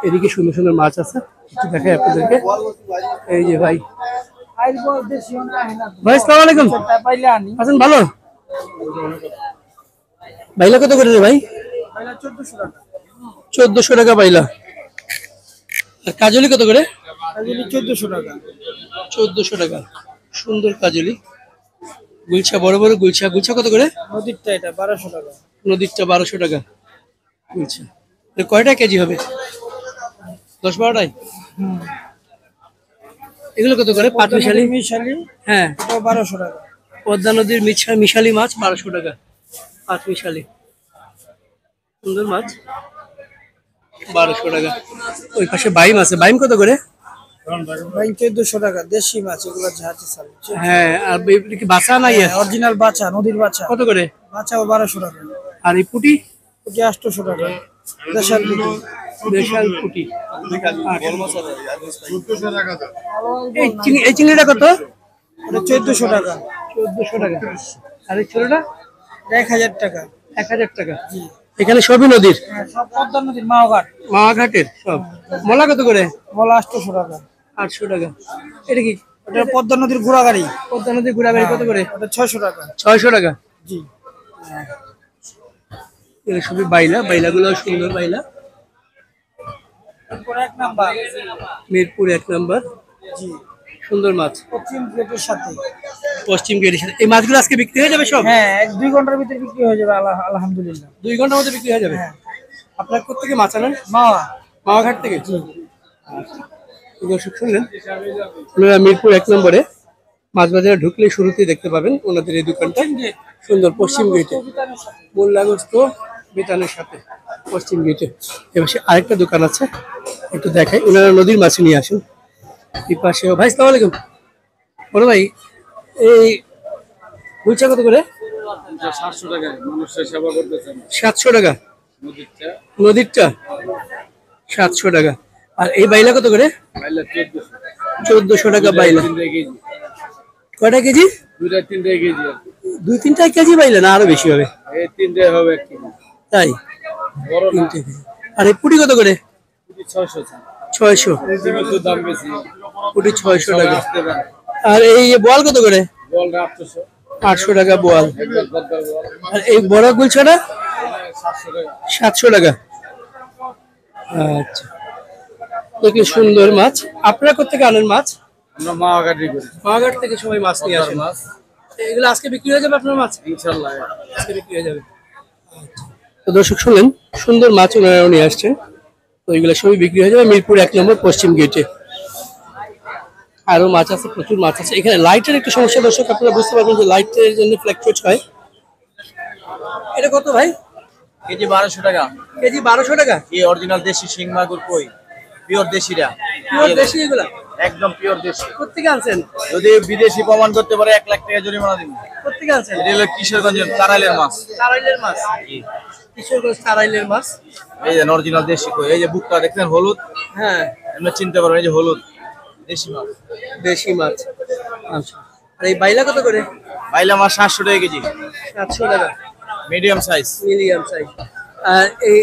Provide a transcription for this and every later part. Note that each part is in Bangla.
এদিকে সুন্দর সুন্দর মাছ আছে, একটু দেখাই আপনাদেরকে। এই যে ভাই, ভাই আসসালামু আলাইকুম, আছেন ভালো? বাইলা কত করে রে ভাই? 1400 টাকা বাইলা। আর কাজলি কত করে? 1400 টাকা। 1400 টাকা, সুন্দর কাজলি। গুলশা, বড় বড় গুলশা। গুলশা কত করে? নদীরটা এটা 1200 টাকা। নদীরটা 1200 টাকা গুলশা। কয়টা কেজি হবে? 10-12টাই। এগুলো কত করে? পাট মিশালি? হ্যাঁ, 1200 টাকা। পদ্মা নদীর মিশালি মাছ 1200 টাকা। পাট মিশালি, সুন্দর মাছ 1200 টাকা। ওই পাশে বাইম আছে, বাইম কত করে? ভাই 1400 টাকা, দেশি মাছ এগুলো জাহাজে চাল। হ্যাঁ, আর কি বাছা নাই? অরিজিনাল বাছা, নদীর বাছা। কত করে? বাছাও 1200 টাকা। আর এই পুটি? পুটি 800 টাকা। দেশাল পুটি। দেশাল পুটি। এই চিংড়িটা কত? এটা 1400 টাকা। 1400 টাকা। আর এই ছোটটা? 1000 টাকা। 1000 টাকা। এখানে সবই নদীর? সব পদ্মা নদীর, মাওঘাট। মাওঘাটের সব। মলা কত করে? বলা 800 টাকা। 800 টাকা। এটা কি? এটা পদ্মা নদীর ঘোড়াগাড়ি। পদ্মা নদীর ঘোড়াগাড়ি কত করে? এটা 600 টাকা। 600 টাকা। জি। এগুলো সবই বাইলা, বাইলাগুলো সুন্দর বাইলা। মিরপুর 1 নাম্বার। মিরপুর 1 নাম্বার। জি। সুন্দর মাছ। পশ্চিম গেটের সাথে। পশ্চিম গেটের সাথে। এই মাছগুলো আজকে বিক্রি হয়ে যাবে সব? হ্যাঁ, 1-2 ঘন্টার ভিতরে বিক্রি হয়ে যাবে আলহামদুলিল্লাহ। 2 ঘন্টার মধ্যে বিক্রি হয়ে যাবে? হ্যাঁ। আপনার কোথা থেকে মাছ আনেন? মাওয়াঘাট থেকে। দর্শক শুনলেন, আপনারা মিরপুর 1 নম্বরে মাছ বাজারে ঢুকলে শুরুতেই দেখতে পাবেন ওনাদের এই দোকানটা। সুন্দর, পশ্চিম গেটে, মোল্লাগস্ত বিতানের সাথে পশ্চিম গেটে। এবার আরেকটা দোকান আছে, একটু দেখাই। ওনারা নদীর মাছ নিয়ে আসেন। এই পাশেও। ভাই আসসালামু আলাইকুম। বলো ভাই, এই গুলশা কত করে? 700 টাকা। মানুষের সেবা করতেছেন। 700 টাকা নদীরটা। 700 টাকা। আর এই বাইলা কত করে? 1400 টাকা বাইলা। কয়টা কেজি? 2-3 কেজি। 2-3টা কেজি বাইলা না আরো বেশি হবে? এই 3টে হবে 1 কেজি। তাই? বড় না। আর এই পুটি কত করে? 600। 600। একটু দাম বেশি। পুটি 600 টাকা। আসতে পারে। আর এই বোয়াল কত করে? বল 800। 800 টাকা বোয়াল। একবার বল। আর এই বড় গুলছাটা? 700 টাকা। 700 টাকা। আচ্ছা, দেখি সুন্দর মাছ। আপনারা কোথেকে আনেন মাছ? আমরা মাওয়াঘাটি করি। মাওয়াঘাট থেকে সবাই মাছ নিয়ে আসেন। মাছ এগুলো আজকে বিক্রি হয়ে যাবে আপনার মাছ? ইনশাআল্লাহ আজকে বিক্রি হয়ে যাবে। তো দর্শক শুনলেন, সুন্দর মাছ ওনারা নিয়ে আসছেন। তো এগুলো সবই বিক্রি হয়ে যাবে মিরপুর 1 নম্বর পশ্চিম গেটে। আরো মাছ আছে, প্রচুর মাছ আছে। এখানে লাইটের একটু সমস্যা দর্শক, আপনারা বুঝতে পারবেন যে লাইটের জন্য ফ্ল্যাকচুয়েট হয়। এটা কত ভাই? কেজি 1200 টাকা। কেজি 1200 টাকা। এই অরিজিনাল দেশি শিং মাগুর কই, পিওর দেশিরা। পিওর দেশি এগুলা? একদম পিওর দেশি। কোথেকে আনছেন? যদি বিদেশি প্রমাণ করতে পারে 1 লাখ টাকা জরিমানা দিব। কোথেকে আনছেন? এটা হলো কিশোরগঞ্জের তারাইলের মাছ। তারাইলের মাছ? কিশোরগঞ্জ তারাইলের মাছ। এই যে অরিজিনাল দেশি কই। এই যে বুকটা দেখছেন হলুদ? হ্যাঁ, আপনি চিনতে পারবেন, এই যে হলুদ দেশি মাছ। দেশি মাছ। আচ্ছা, আর এই বাইলা কত করে? বাইলা মাছ 700 টাকা কেজি। 700 টাকা। Medium size. Medium size. আর এই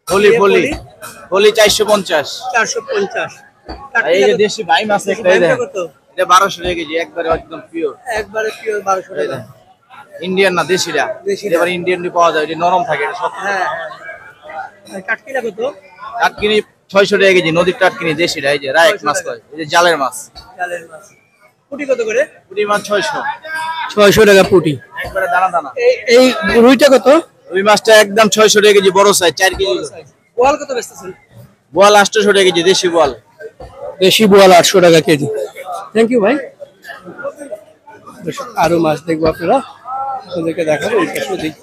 ফলি 450। 450। এই যে দেশি ভাই মাছ একটা, এই দেখেন এটা 1200 টাকা কেজি, একবারে একদম পিওর। একবারে পিওর 1200 টাকা। ইন্ডিয়ান না, দেশিরা। এবার ইন্ডিয়ান পাওয়া যায়, এটা নরম থাকে, এটা শক্ত। হ্যাঁ। আর কাটকিলা কত? টাটকিনি 600 টাকা কেজি, নদীর টাটকিনি দেশিরা। এই যে রাইক মাছ কয়, এই যে জালের মাছ। জালের মাছ। পুটি কত করে? পুঁটি মাছ 600। 600 টাকা পুটি। একবারে দানা দানা। এই রুইটা কত? রুই মাছটা একদম 600 টাকা কেজি, বড় সাইজ 4 কেজি। বোয়াল কত বেচতেছেন? বোয়াল 800 টাকা কেজি, দেশি বোয়াল। দেশি বোয়াল 800 টাকা কেজি। থ্যাংক ইউ ভাই। আরো মাছ দেখবো, আপনারা আপনাদেরকে দেখাবো। এই পাশে দেখি।